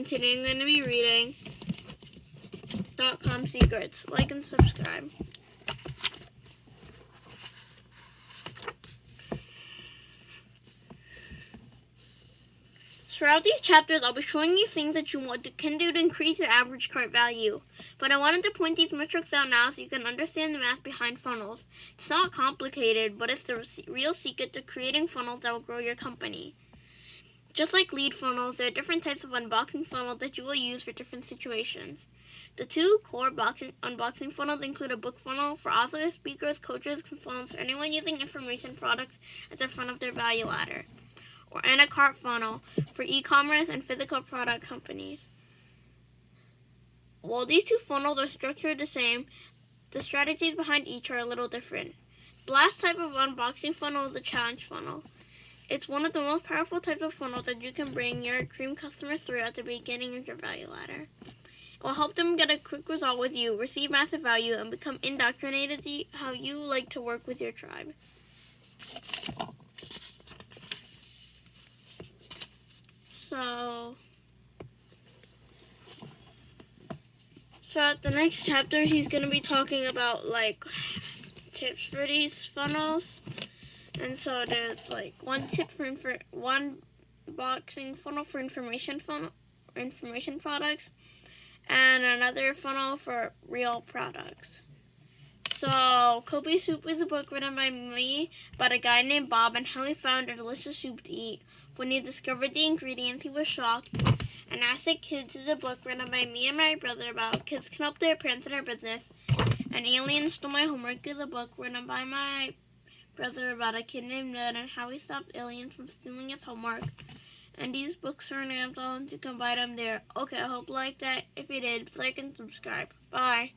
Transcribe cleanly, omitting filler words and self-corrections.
and today I'm going to be reading Dotcom Secrets. Like and subscribe. Throughout these chapters, I'll be showing you things that you can do to increase your average cart value. But I wanted to point these metrics out now so you can understand the math behind funnels. It's not complicated, but it's the real secret to creating funnels that will grow your company. Just like lead funnels, there are different types of unboxing funnels that you will use for different situations. The two core unboxing funnels include a book funnel for authors, speakers, coaches, consultants, or anyone using information products at the front of their value ladder, and a cart funnel for e-commerce and physical product companies. While these two funnels are structured the same, the strategies behind each are a little different. The last type of unboxing funnel is a challenge funnel. It's one of the most powerful types of funnels that you can bring your dream customers through at the beginning of your value ladder. It will help them get a quick result with you, receive massive value, and become indoctrinated to how you like to work with your tribe. So at the next chapter, he's going to be talking about tips for these funnels. And so there's one tip for one boxing funnel for information products, and another funnel for real products. So Kobe Soup is a book written by me about a guy named Bob and how he found a delicious soup to eat. When he discovered the ingredients, he was shocked. And Asset Kids is a book written by me and my brother about how kids can help their parents in their business. And Aliens Stole My Homework is a book written by my brother about a kid named Ned and how he stopped aliens from stealing his homework. And these books are on Amazon, so you can buy them there. Okay, I hope you liked that. If you did, please like and subscribe. Bye.